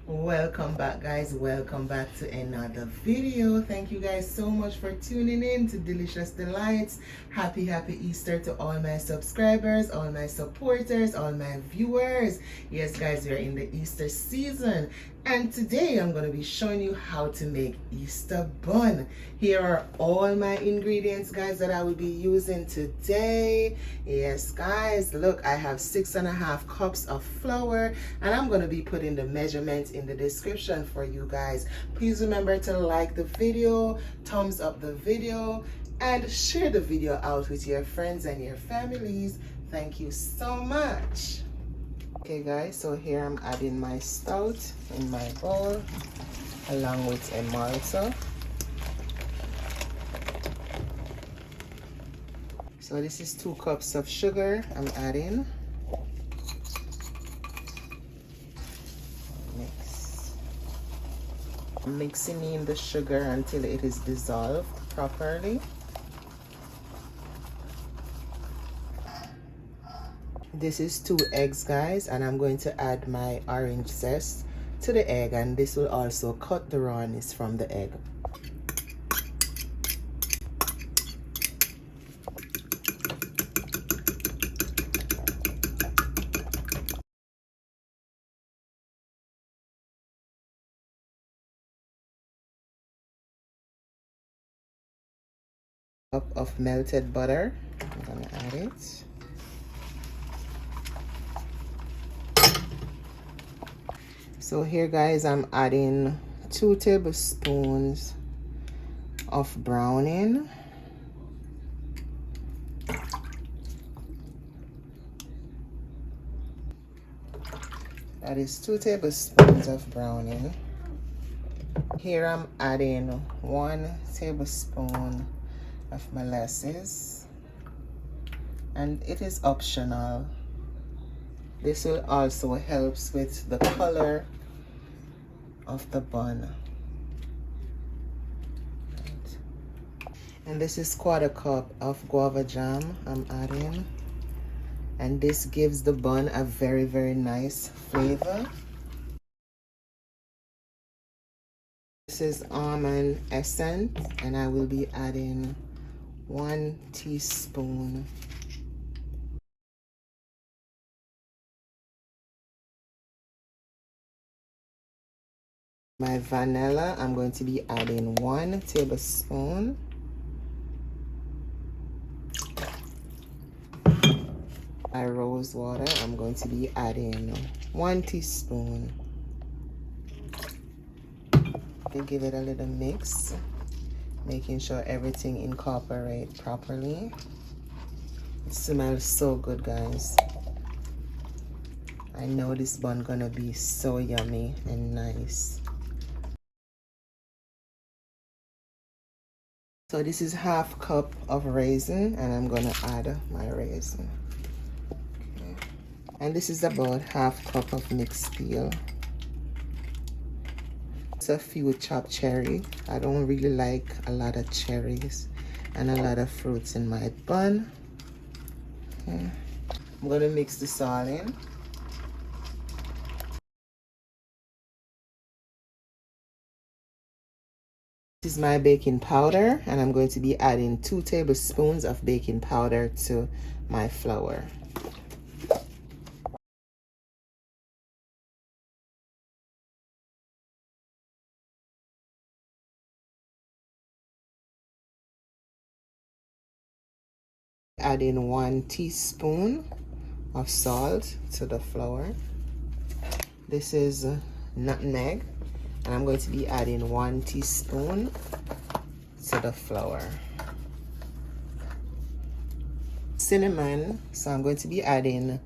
Welcome back, guys. Welcome back to another video. Thank you guys so much for tuning in to Delicious Delights. Happy Easter to all my subscribers, all my supporters, all my viewers. Yes, guys, we are in the Easter season, and today I'm going to be showing you how to make Easter bun. Here are all my ingredients, guys, that I will be using today. Yes, guys, look, I have 6.5 cups of flour, and I'm going to be putting the measurements in the description for you guys. Please remember to like the video, thumbs up the video, and share the video out with your friends and your families. Thank you so much. Okay guys, so here I'm adding my stout in my bowl along with a malta. So this is 2 cups of sugar I'm adding. Mixing in the sugar until it is dissolved properly. This is 2 eggs, guys, and I'm going to add my orange zest to the egg, and this will also cut the rawness from the egg. Cup of melted butter. I'm gonna add it. So here, guys, I'm adding 2 tablespoons of browning. That is 2 tablespoons of browning. Here I'm adding 1 tablespoon of molasses, and it is optional. This will also helps with the color of the bun. And this is 1/4 cup of guava jam I'm adding, and this gives the bun a very nice flavor. This is almond essence, and I will be adding 1 teaspoon. My vanilla, I'm going to be adding 1 tablespoon. My rose water, I'm going to be adding 1 teaspoon. Okay, give it a little mix, making sure everything incorporates properly. It smells so good, guys. I know this bun gonna be so yummy and nice. So this is 1/2 cup of raisin, and I'm gonna add my raisin. Okay. And this is about 1/2 cup of mixed peel. It's a few chopped cherry. I don't really like a lot of cherries and a lot of fruits in my bun. Okay. I'm gonna mix this all in. This is my baking powder, and I'm going to be adding 2 tablespoons of baking powder to my flour. Adding 1 teaspoon of salt to the flour. This is nutmeg, and I'm going to be adding 1 teaspoon to the flour. Cinnamon, so I'm going to be adding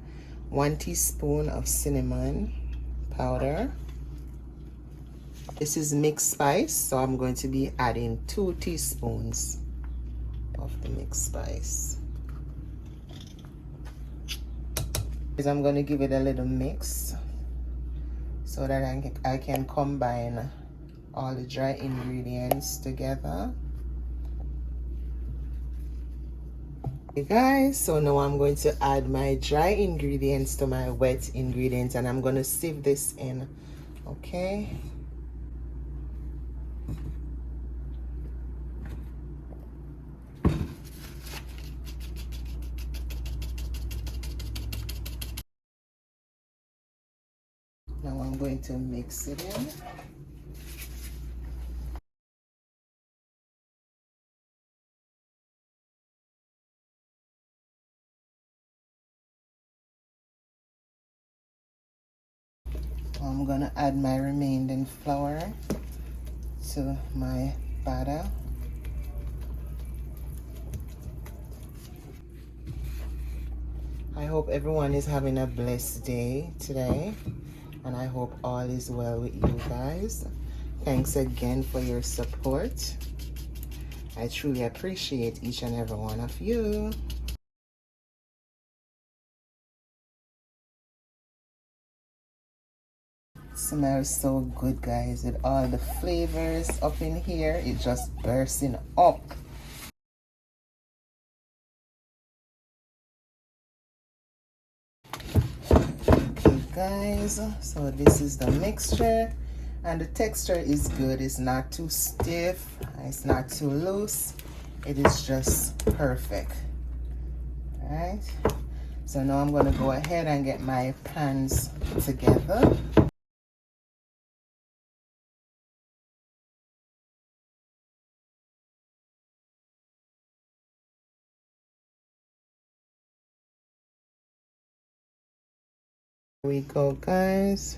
1 teaspoon of cinnamon powder. This is mixed spice, so I'm going to be adding 2 teaspoons of the mixed spice. I'm going to give it a little mix so that I can combine all the dry ingredients together. Okay guys, so now I'm going to add my dry ingredients to my wet ingredients, and I'm going to sieve this in Okay. Now I'm going to mix it in. I'm gonna add my remaining flour to my batter. I hope everyone is having a blessed day today, and I hope all is well with you guys. Thanks again for your support. I truly appreciate each and every one of you. Smells so good, guys, with all the flavors up in here. It just bursting up. Okay, guys, so this is the mixture, and the texture is good. It's not too stiff, it's not too loose. It is just perfect. All right, so now I'm going to go ahead and get my pans together. Here we go, guys.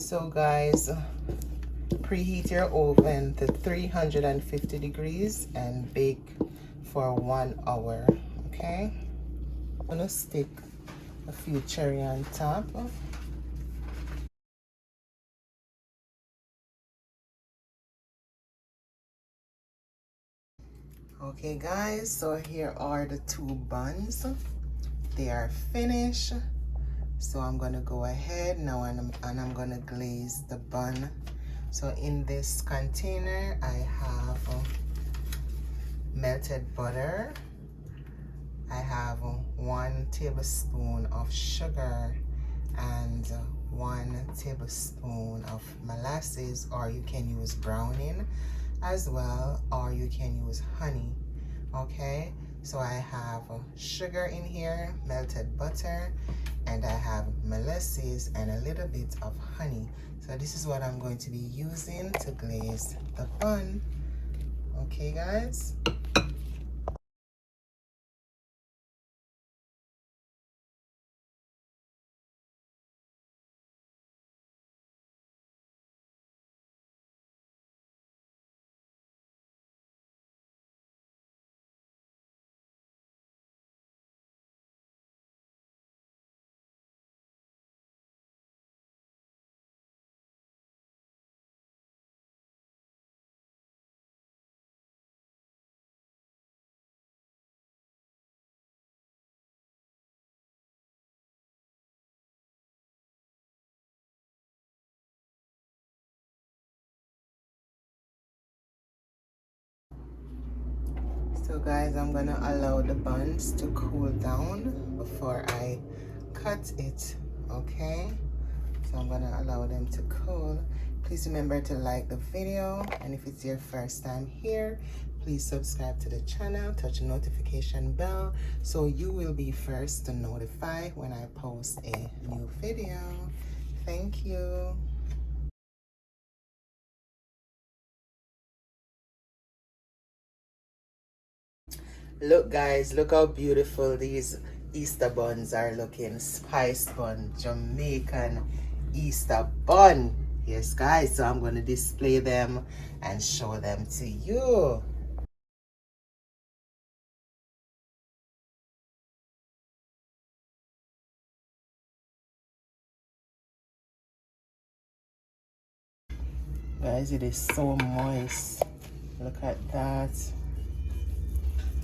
So guys, preheat your oven to 350 degrees and bake for 1 hour. Okay, I'm gonna stick a few cherry on top. Okay guys, so here are the 2 buns. They are finished. So I'm gonna go ahead now and I'm gonna glaze the bun. So in this container I have melted butter. I have 1 tablespoon of sugar and 1 tablespoon of molasses, or you can use browning as well, or you can use honey. Okay, so I have sugar in here, melted butter, and I have molasses and a little bit of honey. So this is what I'm going to be using to glaze the bun. Okay guys, so guys, I'm gonna allow the buns to cool down before I cut it. Okay, so I'm gonna allow them to cool. Please remember to like the video, and if it's your first time here, please subscribe to the channel, touch the notification bell so you will be first to notify when I post a new video. Thank you. Look guys, look how beautiful these Easter buns are looking. Spice bun, Jamaican Easter bun. Yes guys, so I'm going to display them and show them to you. Guys, it is so moist. Look at that.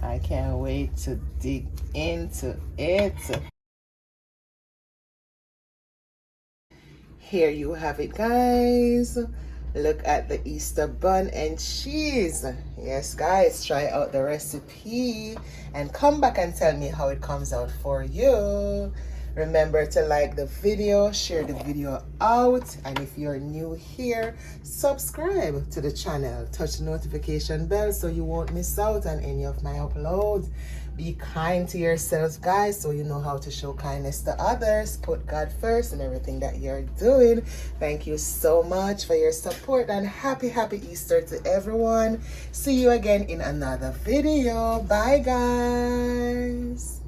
I can't wait to dig into it. Here you have it, guys. Look at the Easter bun and cheese. Yes, guys, try out the recipe and come back and tell me how it comes out for you. Remember to like the video, share the video out, and if you're new here, subscribe to the channel. Touch the notification bell so you won't miss out on any of my uploads. Be kind to yourselves, guys, so you know how to show kindness to others. Put God first in everything that you're doing. Thank you so much for your support, and happy Easter to everyone. See you again in another video. Bye, guys.